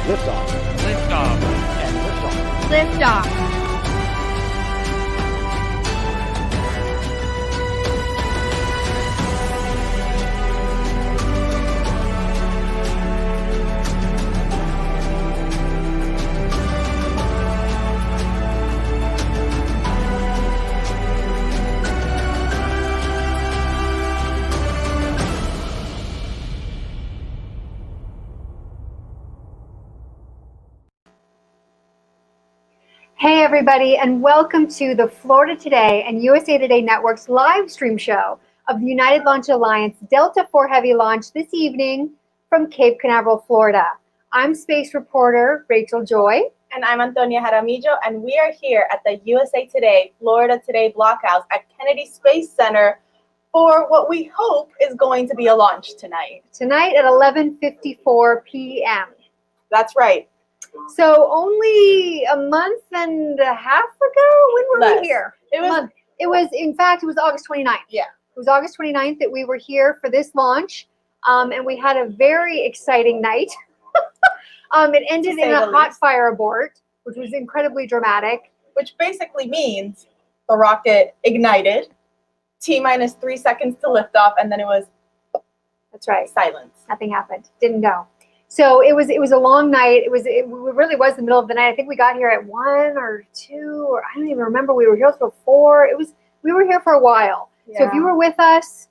Liftoff. Liftoff. And liftoff. Liftoff. Hey everybody, and welcome to the Florida Today and USA Today Network's live stream show of the United Launch Alliance Delta IV Heavy launch this evening from Cape Canaveral, Florida. I'm space reporter Rachael Joy. And I'm Antonia Jaramillo, and we are here at the USA Today Florida Today Blockhouse at Kennedy Space Center for what we hope is going to be a launch tonight. Tonight at 11:54 p.m. That's right. So only a month and a half ago? When were we here? In fact, it was August 29th. Yeah. It was August 29th that we were here for this launch, and we had a very exciting night. It ended in a hot fire abort, which was incredibly dramatic. Which basically means the rocket ignited, T-minus 3 seconds to liftoff, and then it was That's right. silence. Nothing happened. Didn't go. So it was a long night. It really was the middle of the night. I think we got here at 1 or 2, or I don't even remember. We were here till 4. We were here for a while. Yeah. So if you were with us,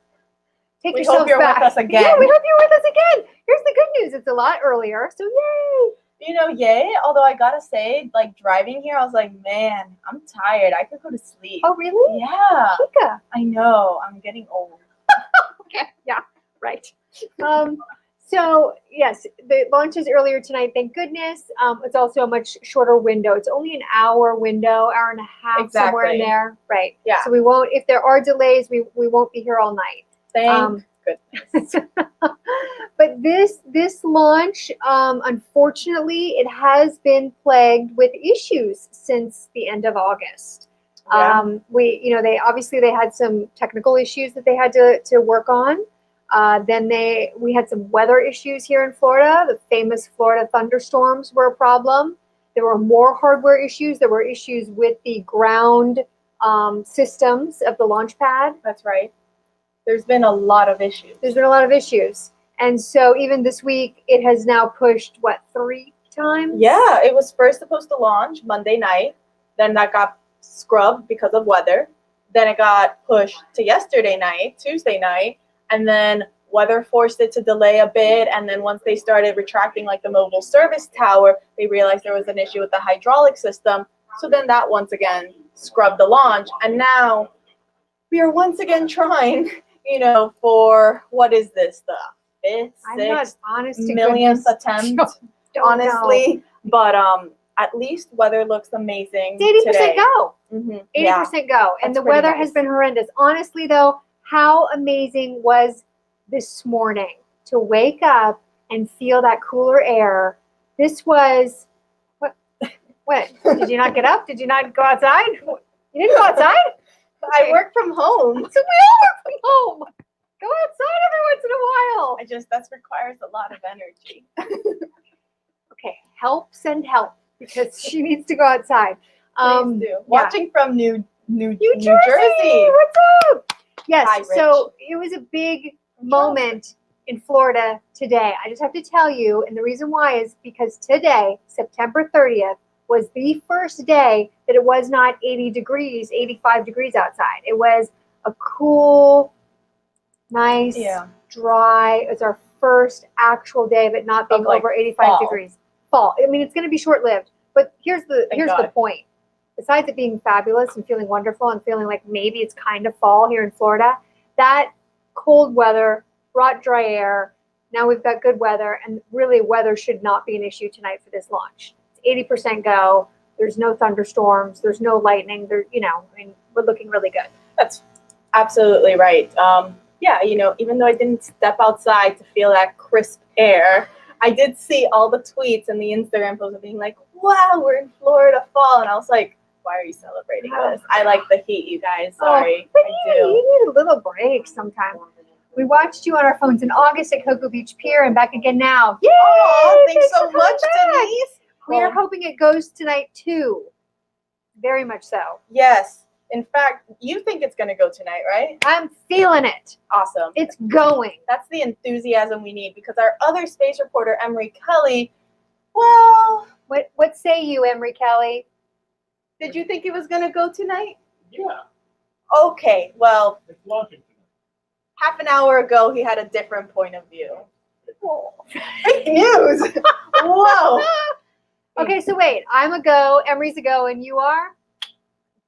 take yourself back. We hope you're with us again. Yeah, we hope you're with us again. Here's the good news. It's a lot earlier. So yay. You know, yay. Although I gotta say, like driving here, I was like, man, I'm tired. I could go to sleep. Oh, really? Yeah. Chica. I know. I'm getting old. Okay. Yeah. Right. So, yes, the launch is earlier tonight, thank goodness. It's also a much shorter window. It's only an hour window, hour and a half, somewhere in there. Right. Yeah. So we won't, if there are delays, we won't be here all night. Thank goodness. But this launch, unfortunately, it has been plagued with issues since the end of August. Yeah. They had some technical issues that they had to work on. Then we had some weather issues here in Florida. The famous Florida thunderstorms were a problem. There were more hardware issues. There were issues with the ground systems of the launch pad. That's right. There's been a lot of issues. And so even this week, it has now pushed, 3 times? Yeah, it was first supposed to launch Monday night. Then that got scrubbed because of weather. Then it got pushed to yesterday night, Tuesday night. And then weather forced it to delay a bit. And then once they started retracting like the mobile service tower, they realized there was an issue with the hydraulic system. So then that once again scrubbed the launch. And now we are once again trying, for what is this, the fifth, sixth, millionth attempt, honestly. Know. But at least weather looks amazing. 80% today. go. Mm-hmm. 80% go. And the weather has been horrendous. Honestly, though, how amazing was this morning to wake up and feel that cooler air? This was, what? Did you not get up? Did you not go outside? You didn't go outside? I work from home. So we all work from home. Go outside every once in a while. That requires a lot of energy. Okay, send help, because she needs to go outside. Please do. Watching from New Jersey. What's up? Yes, Hi, so it was a big moment in Florida today. I just have to tell you, and the reason why is because today, September 30th, was the first day that it was not 80 degrees, 85 degrees outside. It was a cool, nice, dry. It's our first actual day of it not being over 85 degrees. Fall. I mean, it's going to be short-lived. But here's the point. Besides it being fabulous and feeling wonderful and feeling like maybe it's kind of fall here in Florida, that cold weather brought dry air. Now we've got good weather, and really weather should not be an issue tonight for this launch. It's 80% go. There's no thunderstorms. There's no lightning. We're looking really good. That's absolutely right. Even though I didn't step outside to feel that crisp air, I did see all the tweets and the Instagram posts of being like, wow, we're in Florida fall. And I was like, why are you celebrating this? I like the heat, you guys. Sorry. You need a little break sometime. We watched you on our phones in August at Cocoa Beach Pier and back again now. Yay! Thanks so much, Denise. We are hoping it goes tonight too. Very much so. Yes. In fact, you think it's going to go tonight, right? I'm feeling it. Awesome. It's going. That's the enthusiasm we need because our other space reporter, Emery Kelly, well... What say you, Emery Kelly? Did you think it was going to go tonight? Yeah. Okay, well, It's launching tonight. half an hour ago, he had a different point of view. Fake news! Whoa! Okay, so wait. I'm a go, Emery's a go, and you are?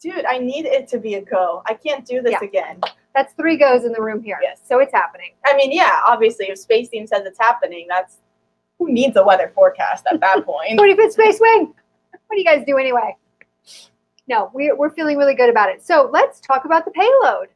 Dude, I need it to be a go. I can't do this again. That's 3 goes in the room here. Yes. So it's happening. I mean, yeah, obviously, if Space Team says it's happening, that's... Who needs a weather forecast at that point? 25th Space Wing. What do you guys do anyway? No, we're feeling really good about it. So let's talk about the payload.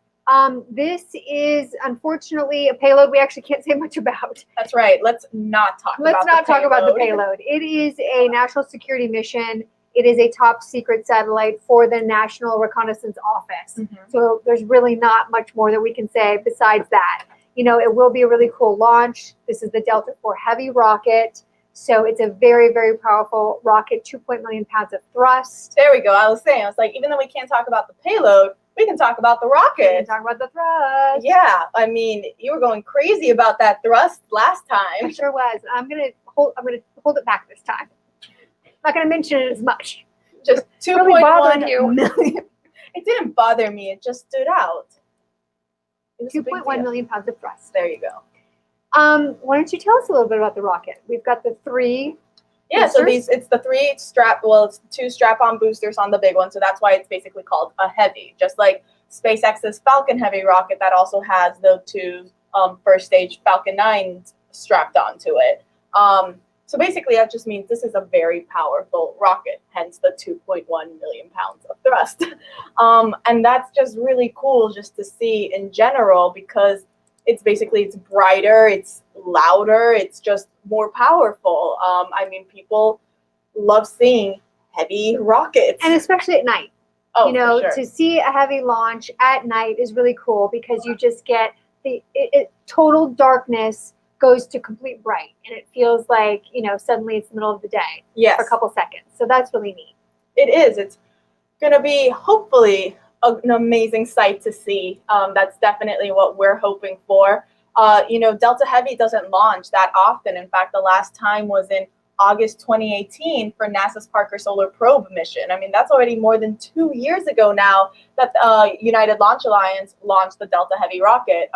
This is unfortunately a payload we actually can't say much about. That's right. Let's not talk about the payload. It is a national security mission. It is a top secret satellite for the National Reconnaissance Office. Mhm. So there's really not much more that we can say besides that. You know, it will be a really cool launch. This is the Delta IV Heavy rocket. So it's a very, very powerful rocket, 2.1 million pounds of thrust. There we go. I was like, even though we can't talk about the payload, we can talk about the We rocket. can talk about the thrust. Yeah, I mean, you were going crazy about that thrust last I time. sure was. I'm gonna hold it back this time. Not gonna mention it as much. Just Really 2.1 bothered you. million. It didn't bother me. It just stood out. It was a big 2.1 deal. million pounds of thrust. There you go. Why don't you tell us a little bit about the rocket? We've got the 3. Yeah, so Boosters? it's the 3 it's 2 strap-on boosters on the big one, so that's why it's basically called a heavy. Just like SpaceX's Falcon Heavy rocket that also has the 2 first stage Falcon 9s strapped onto it. So basically that just means this is a very powerful rocket, hence the 2.1 million pounds of thrust. And that's just really cool just to see in general because it's brighter, it's louder, it's just more powerful. I mean, people love seeing heavy rockets. And especially at night. Oh, you know, for sure. to see a heavy launch at night is really cool because you just get the total darkness goes to complete bright. And it feels like, you know, suddenly it's the middle of the day Yes, for a couple seconds. So that's really neat. it is. It's going to be hopefully an amazing sight to see. That's definitely what we're hoping for. You know, Delta Heavy doesn't launch that often. In fact, the last time was in August 2018 for NASA's Parker Solar Probe mission. I mean, that's already more than 2 years ago now that United Launch Alliance launched the Delta Heavy rocket.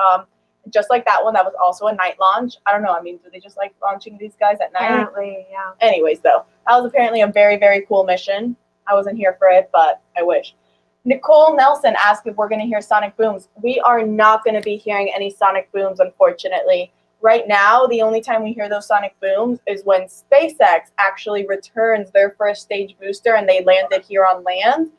Just like that one, that was also a night launch. I don't know. I mean, do they just like launching these guys at night? Apparently, yeah. Anyways, though, that was apparently a very, very cool mission. I wasn't here for it, but I wish. Nicole Nelson asked if we're going to hear sonic booms. We are not going to be hearing any sonic booms, unfortunately. Right now, the only time we hear those sonic booms is when SpaceX actually returns their first stage booster and they landed here on land.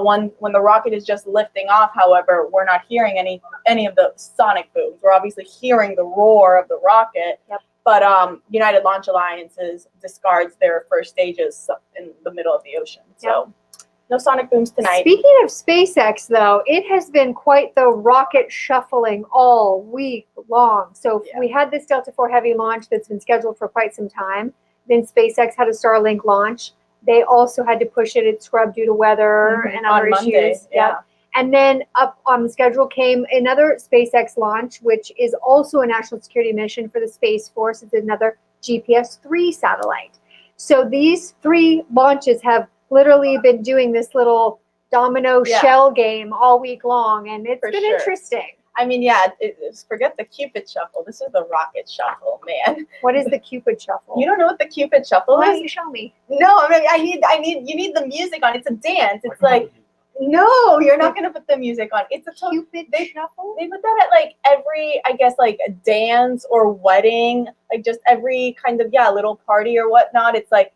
When the rocket is just lifting off, however, we're not hearing any of the sonic booms. We're obviously hearing the roar of the rocket. Yep. But United Launch Alliances discards their first stages in the middle of the ocean. So no sonic booms tonight. Speaking of SpaceX, though, it has been quite the rocket shuffling all week long. So we had this Delta IV Heavy launch that's been scheduled for quite some time. Then SpaceX had a Starlink launch. They also had to push it at scrub due to weather and other on Monday, issues. Yeah. And then up on the schedule came another SpaceX launch, which is also a national security mission for the Space Force. It's another GPS-3 satellite. So these 3 launches have literally been doing this little domino shell game all week long, and it's been interesting. I mean, forget the Cupid shuffle. This is the rocket shuffle, man. What is the Cupid shuffle? You don't know what the Cupid shuffle Why is? don't you show me? No, I mean, you need the music on. It's a dance. It's like, no, you're not gonna put the music on. It's a Cupid shuffle. They put that at like every, I guess, like a dance or wedding, like just every kind of little party or whatnot. It's like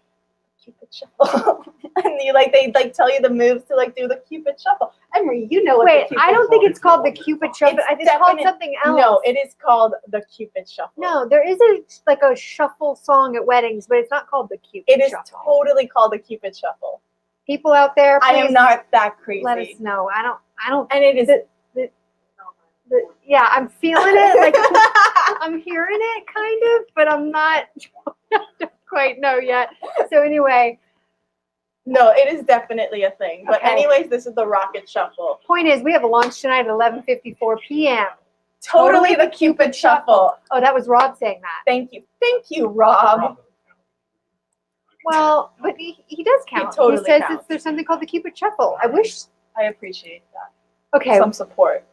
Cupid shuffle, and they tell you the moves to like do the Cupid shuffle. Emery, you know what? Wait, the Cupid I don't think it's called the Cupid shuffle. It's called something else. No, it is called the Cupid shuffle. No, there is a shuffle song at weddings, but it's not called the Cupid It is shuffle. totally called the Cupid shuffle. People out there, I am please not that crazy. let us know. I don't. And it is. Yeah, I'm feeling it. Like I'm hearing it, kind of, but I'm not. Don't quite know yet. So anyway, No, it is definitely a thing. But Okay. anyways, this is the rocket shuffle. point is, we have a launch tonight at 11:54 p.m. Totally the Cupid shuffle. Oh, that was Rob saying that. Thank you, Rob. Well, but he does count. totally he says counts. there's something called the Cupid Shuffle. I wish. I appreciate that. Okay, Some support.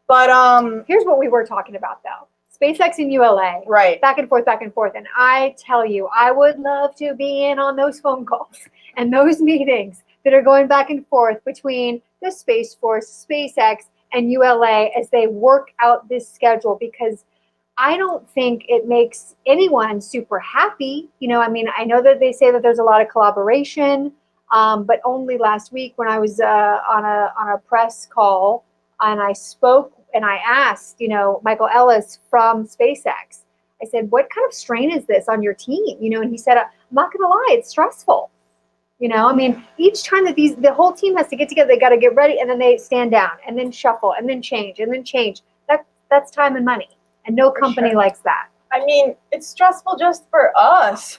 But here's what we were talking about though. SpaceX and ULA. right. Back and forth, back and forth. And I tell you, I would love to be in on those phone calls and those meetings that are going back and forth between the Space Force, SpaceX, and ULA as they work out this schedule, because I don't think it makes anyone super happy. You know, I mean, I know that they say that there's a lot of collaboration, but only last week when I was on a press call and I spoke and I asked, you know, Michael Ellis from SpaceX, I said, what kind of strain is this on your team? You know, and he said, I'm not going to lie, it's stressful. You know, I mean, each time that the whole team has to get together, they got to get ready, and then they stand down, and then shuffle, and then change, and then change. That's time and money, and no company likes that. I mean, it's stressful just for us.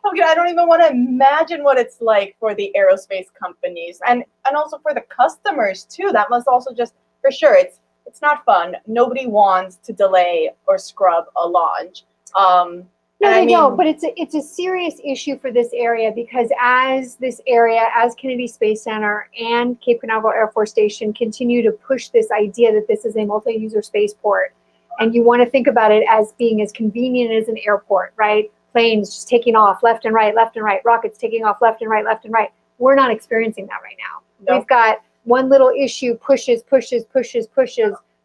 Okay, I don't even want to imagine what it's like for the aerospace companies and also for the customers too. That must also just, for sure, it's not fun. Nobody wants to delay or scrub a launch. No, they don't, but it's a serious issue for this area, because as this area, as Kennedy Space Center and Cape Canaveral Air Force Station continue to push this idea that this is a multi-user spaceport, and you want to think about it as being as convenient as an airport, right? Planes just taking off left and right, rockets taking off left and right, left and right. We're not experiencing that right now. No. We've got one little issue, pushes,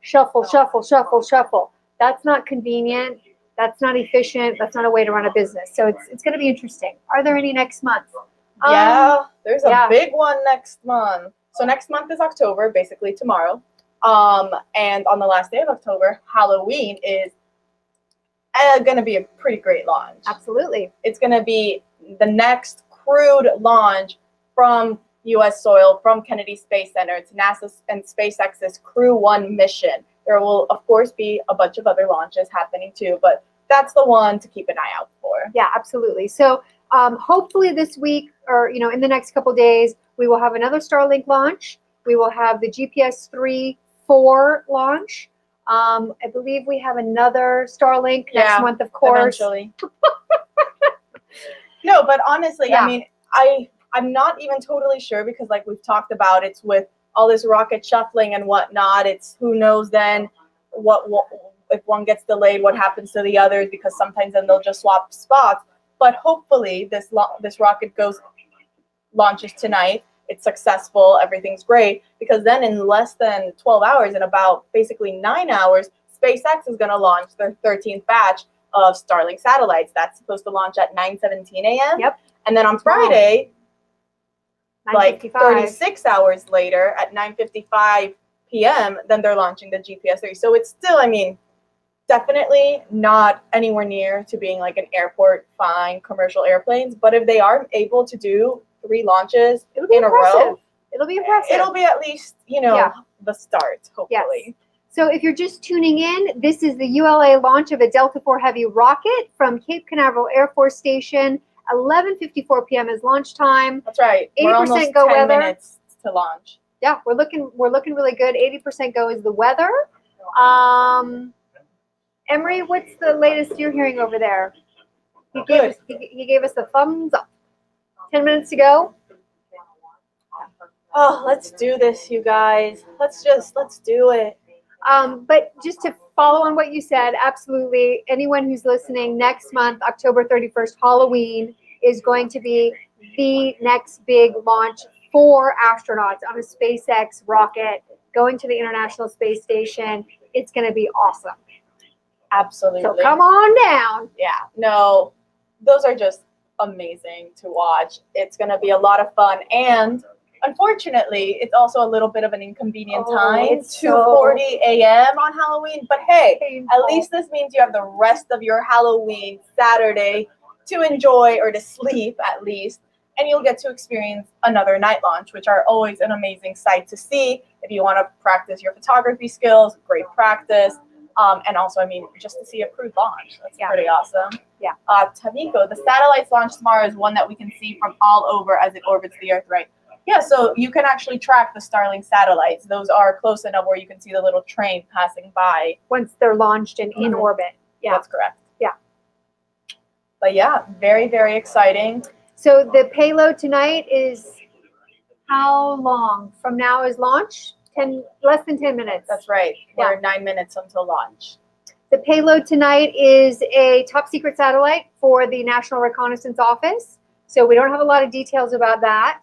shuffle, shuffle, shuffle, shuffle. That's not convenient. That's not efficient. That's not a way to run a business. So it's going to be interesting. Are there any next month? Yeah, there's a big one next month. So next month is October, basically tomorrow. And on the last day of October, Halloween is going to be a pretty great launch. Absolutely. It's going to be the next crewed launch from U.S. soil, from Kennedy Space Center. It's NASA's and SpaceX's Crew 1 mission. There will, of course, be a bunch of other launches happening too, but that's the one to keep an eye out for. Yeah, absolutely. So hopefully this week, or in the next couple days, we will have another Starlink launch. We will have the GPS 3-4 launch. I believe we have another Starlink next month, of course. Eventually. No, but honestly, Yeah. I mean, I'm not even totally sure, because like we've talked about, it's with all this rocket shuffling and whatnot. It's who knows then what if one gets delayed, what happens to the others, because sometimes then they'll just swap spots. But hopefully this rocket launches tonight. It's successful. Everything's great, because then in less than 12 hours, in about basically 9 hours, SpaceX is going to launch their 13th batch of Starlink satellites. That's supposed to launch at 9:17 a.m. Yep. And then on Friday, like 9:55. 36 hours later at 9:55 p.m., then they're launching the GPS 3. So it's still, I mean, definitely not anywhere near to being like an airport fine commercial airplanes. But if they are able to do 3 launches in a row, It'll be impressive. it'll be at least, the start, hopefully. Yes. So if you're just tuning in, this is the ULA launch of a Delta IV Heavy rocket from Cape Canaveral Air Force Station. 11:54 p.m. is launch time. That's right. 80% We're almost go 10 weather. minutes to launch. Yeah, we're looking really good. 80% go is the weather. Emery, what's the latest you're hearing over there? He gave us the thumbs up. 10 minutes to go. Oh, let's do this, you guys. Let's do it. But just to follow on what you said, absolutely. Anyone who's listening, next month, October 31st, Halloween, is going to be the next big launch for astronauts on a SpaceX rocket going to the International Space Station. It's going to be awesome. Absolutely. So come on down. Yeah, no, those are just amazing to watch. It's going to be a lot of fun. And unfortunately, it's also a little bit of an inconvenient time, it's 2:40 a.m. on Halloween. But hey, painful. at least this means you have the rest of your Halloween Saturday to enjoy, or to sleep at least. And you'll get to experience another night launch, which are always an amazing sight to see. If you want to practice your photography skills, great practice. And also, I mean, just to see a crewed launch, that's Yeah. pretty awesome. Yeah. Tamiko, the satellites launched tomorrow is one that we can see from all over as it orbits the Earth, right? Yeah, so you can actually track the Starlink satellites. Those are close enough where you can see the little train passing by. Once they're launched and in orbit. Yeah. That's correct. Yeah. But yeah, very, very exciting. So the payload tonight is how long from now is launch? Less than 10 minutes. That's right. Yeah. We're 9 minutes until launch. The payload tonight is a top secret satellite for the National Reconnaissance Office. So we don't have a lot of details about that,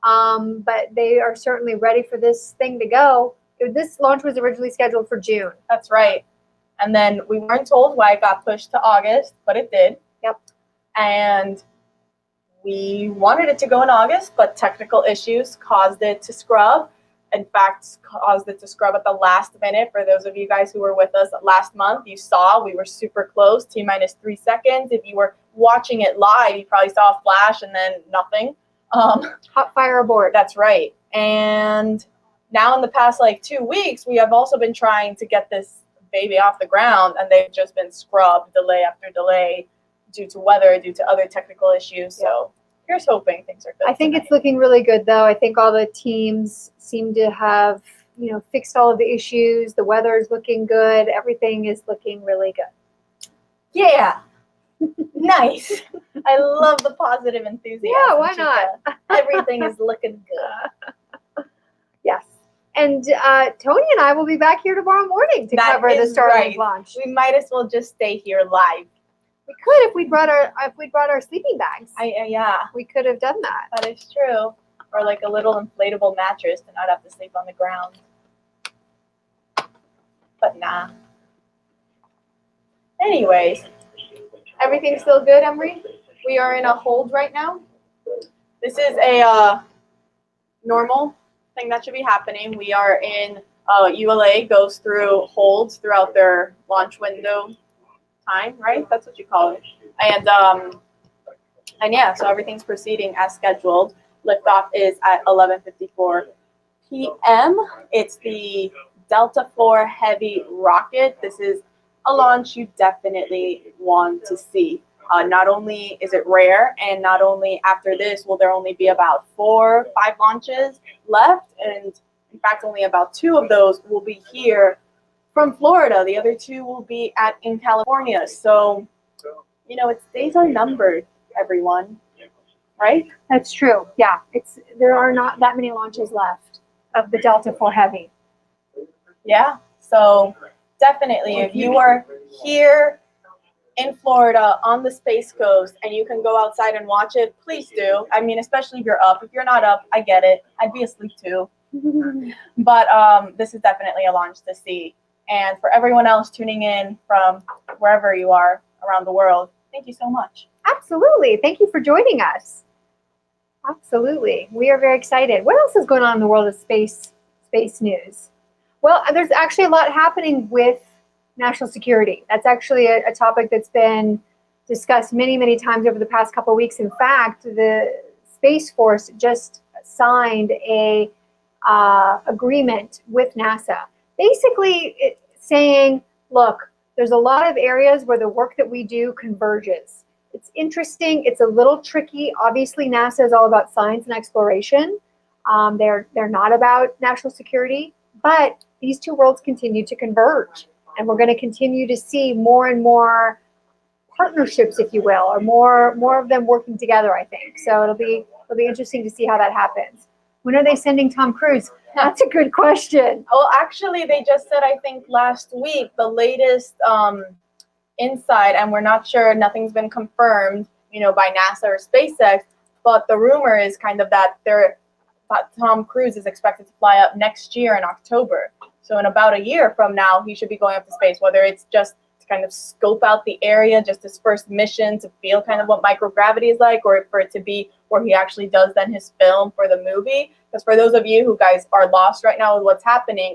but they are certainly ready for this thing to go. This launch was originally scheduled for June. That's right. And then we weren't told why it got pushed to August, but it did. Yep. And we wanted it to go in August, but technical issues caused it to scrub. In fact, caused it to scrub at the last minute. For those of you guys who were with us last month, you saw we were super close, T-minus 3 seconds. If you were watching it live, you probably saw a flash and then nothing. Hot fire aboard. That's right. And now in the past 2 weeks, we have also been trying to get this baby off the ground, and they've just been scrubbed delay after delay due to weather, due to other technical issues. So here's hoping things are good. I think tonight. it's looking really good, though. I think all the teams seem to have, fixed all of the issues. The weather is looking good. Everything is looking really good. Yeah. Nice. I love the positive enthusiasm. Yeah, why Chica. not? Everything is looking good. Yes. And Tony and I will be back here tomorrow morning to That cover the is Starlink right. launch. We might as well just stay here live. We could if we brought our sleeping bags. Yeah, We could have done that. that is true. Or a little inflatable mattress to not have to sleep on the ground. But nah. Anyways, everything's still good, Emery? We are in a hold right now. This is a normal thing that should be happening. We are in ULA goes through holds throughout their launch window time, right? That's what you call it. And yeah, so everything's proceeding as scheduled. Liftoff is at 11:54 p.m. It's the Delta IV Heavy rocket. This is a launch you definitely want to see. Not only is it rare, and not only after this will there only be about 4 or 5 launches left, and in fact only about 2 of those will be here from Florida. The other 2 will be in California. So, its days are numbered, everyone. Right? That's true. Yeah. There are not that many launches left of the Delta IV Heavy. Yeah. So definitely, if you are here in Florida on the Space Coast and you can go outside and watch it, please do. I mean, especially if you're up. If you're not up, I get it. I'd be asleep too. But this is definitely a launch to see. And for everyone else tuning in from wherever you are around the world, thank you so much. Absolutely. Thank you for joining us. Absolutely. We are very excited. What else is going on in the world of space news? Well, there's actually a lot happening with national security. That's actually a topic that's been discussed many, many times over the past couple of weeks. In fact, the Space Force just signed a agreement with NASA, basically saying, look, there's a lot of areas where the work that we do converges. It's interesting. It's a little tricky. Obviously, NASA is all about science and exploration. They're not about national security, but these two worlds continue to converge, and we're going to continue to see more and more partnerships, if you will, or more of them working together, I think. So it'll be interesting to see how that happens. When are they sending Tom Cruise? That's a good question. Well, actually, they just said, I think last week, the latest insight, and we're not sure, nothing's been confirmed, by NASA or SpaceX, but the rumor is kind of that Tom Cruise is expected to fly up next year in October. So in about a year from now, he should be going up to space, whether it's just to kind of scope out the area, just his first mission to feel kind of what microgravity is like, or for it to be where he actually does then his film for the movie. Because for those of you who guys are lost right now with what's happening,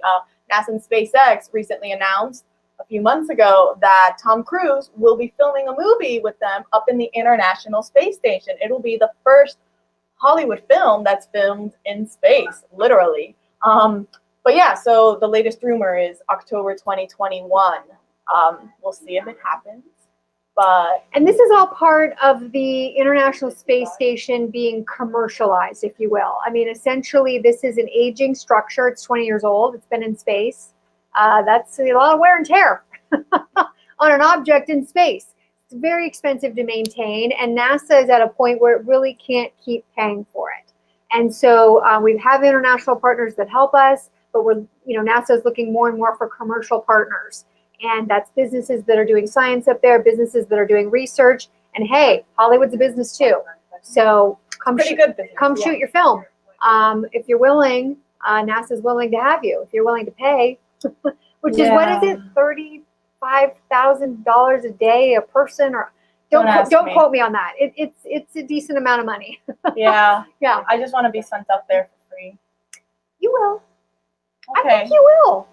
NASA and SpaceX recently announced a few months ago that Tom Cruise will be filming a movie with them up in the International Space Station. It'll be the first Hollywood film that's filmed in space, literally. But yeah, so the latest rumor is October 2021 We'll see if it happens. But And this is all part of the International Space Station being commercialized, if you will. I mean, essentially, this is an aging structure. It's 20 years old. It's been in space. That's a lot of wear and tear on an object in space. It's very expensive to maintain, and NASA is at a point where it really can't keep paying for it. And so we have international partners that help us, but NASA is looking more and more for commercial partners. And that's businesses that are doing science up there, businesses that are doing research. And hey, Hollywood's a business too. So come shoot your film. If you're willing, NASA's willing to have you. If you're willing to pay, which is, what is it, $35,000 a day a person? Or don't quote me on that. It's a decent amount of money. Yeah. Yeah. I just want to be sent up there for free. You will. Okay. I think you will.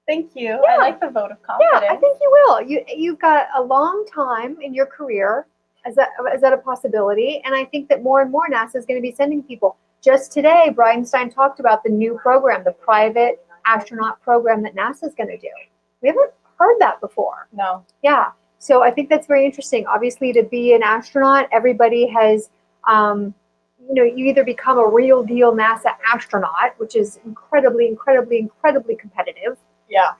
Thank you. Yeah. I like the vote of confidence. Yeah, I think you will. You've got a long time in your career as that a possibility, and I think that more and more NASA is going to be sending people. Just today, Bridenstine talked about the new program, the private astronaut program that NASA is going to do. We haven't heard that before. No. Yeah. So I think that's very interesting. Obviously, to be an astronaut, everybody has, you either become a real deal NASA astronaut, which is incredibly, incredibly, incredibly competitive. Yeah.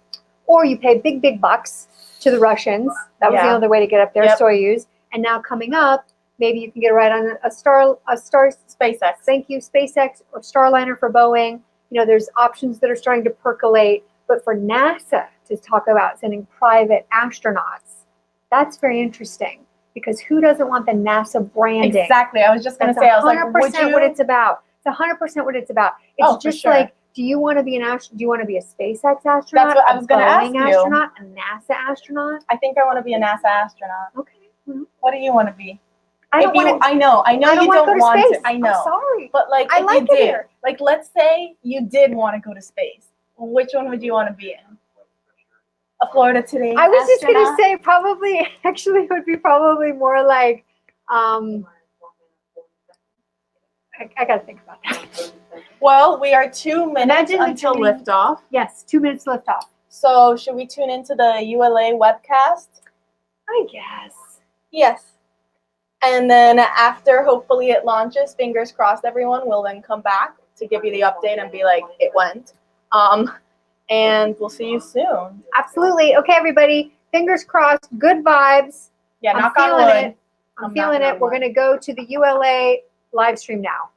Or you pay big, big bucks to the Russians. That was the other way to get up there, Yep. Soyuz. And now coming up, maybe you can get a ride on a star SpaceX. Thank you, SpaceX or Starliner for Boeing. There's options that are starting to percolate. But for NASA to talk about sending private astronauts, that's very interesting, because who doesn't want the NASA branding? Exactly. I was just going to say, I was like, would you? what it's about. It's 100% what it's about. It's just sure. like, do you want to be do you want to be a SpaceX astronaut? That's what I was going to ask you. Astronaut, a NASA astronaut? I think I want to be a NASA astronaut. Okay. Mm-hmm. What do you want to be? I know you don't want to. I know. I'm sorry. But like, I if like you it did, here. like, let's say you did want to go to space. Which one would you want to be in? A Florida Today I was just going to astronaut? say probably, actually, it would be probably more like, I got to think about that. Well, we are 2 minutes Imagine the until tuning- liftoff. Yes, 2 minutes liftoff. So should we tune into the ULA webcast? I guess. Yes. And then after, hopefully it launches, fingers crossed everyone, will then come back to give you the update and be like, it went. And we'll see you soon. Absolutely. Okay, everybody. Fingers crossed. Good vibes. Yeah, I'm knock on feeling wood. it. I'm feeling it. We're going to go to the ULA live stream now.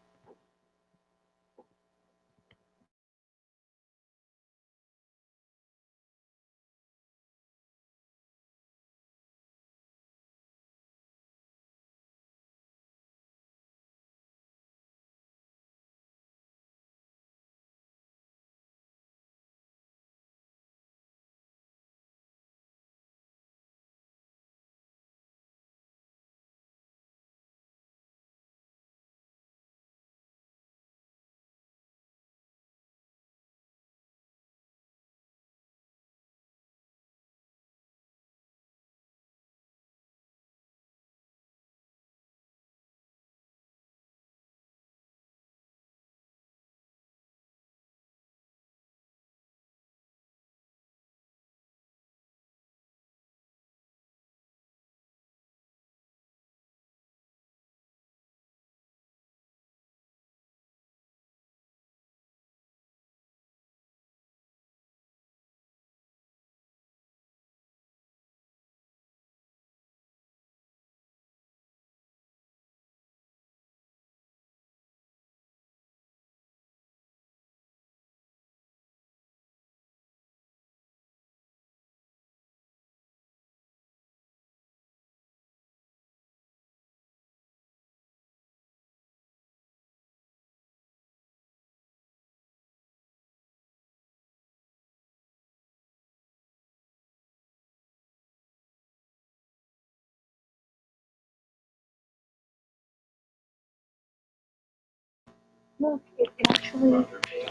Look, it actually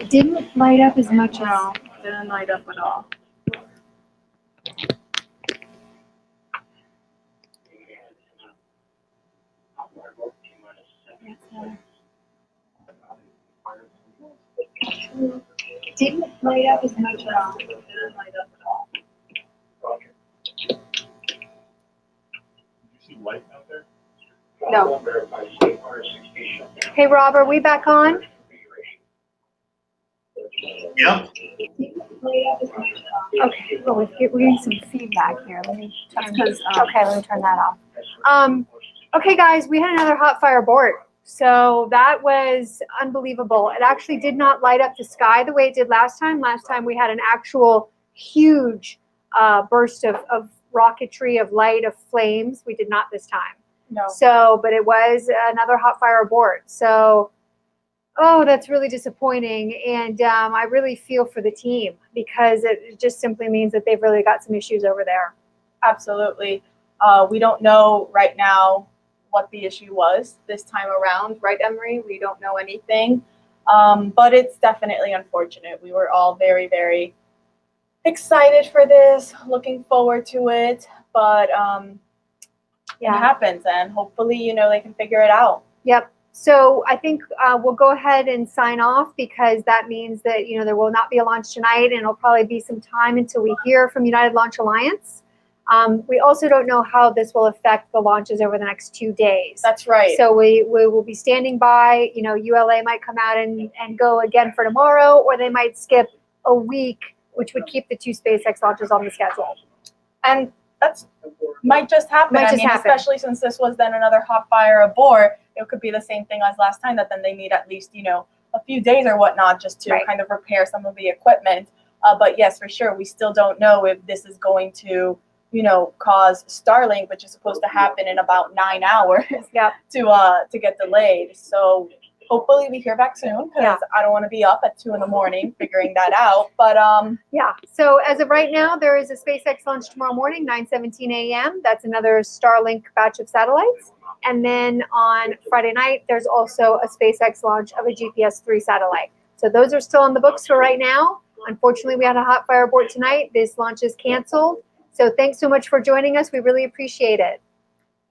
didn't light up as much No, didn't light up at all. It didn't light up as much at all. Didn't light up at all. No. Hey, Rob, are we back on? Yep. Okay. Oh, we need some feedback here. Let me turn. Okay, let me turn that off. Okay, guys, we had another hot fire abort. So that was unbelievable. It actually did not light up the sky the way it did last time. Last time we had an actual huge burst of rocketry, of light, of flames. We did not this time. No. So, but it was another hot fire abort. So, oh, that's really disappointing. And I really feel for the team because it just simply means that they've really got some issues over there. Absolutely. We don't know right now what the issue was this time around, right, Emery? We don't know anything. But it's definitely unfortunate. We were all very, very excited for this, looking forward to it. But it happens, and hopefully, they can figure it out. Yep. So I think we'll go ahead and sign off because that means that, there will not be a launch tonight, and it'll probably be some time until we hear from United Launch Alliance. We also don't know how this will affect the launches over the next 2 days. That's right. So we will be standing by. ULA might come out and go again for tomorrow, or they might skip a week, which would keep the 2 SpaceX launches on the schedule. And that's might just happen. Especially since this was then another hot fire abort, it could be the same thing as last time, that then they need at least, a few days or whatnot just to kind of repair some of the equipment. But yes, for sure, we still don't know if this is going to, cause Starlink, which is supposed to happen in about 9 hours, to get delayed. So hopefully we hear back soon, because I don't want to be up at 2 a.m. figuring that out. But yeah. So as of right now, there is a SpaceX launch tomorrow morning, 9:17 a.m. That's another Starlink batch of satellites. And then on Friday night, there's also a SpaceX launch of a GPS-3 satellite. So those are still on the books for right now. Unfortunately, we had a hot fire abort tonight. This launch is canceled. So thanks so much for joining us. We really appreciate it.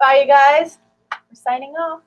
Bye, you guys. We're signing off.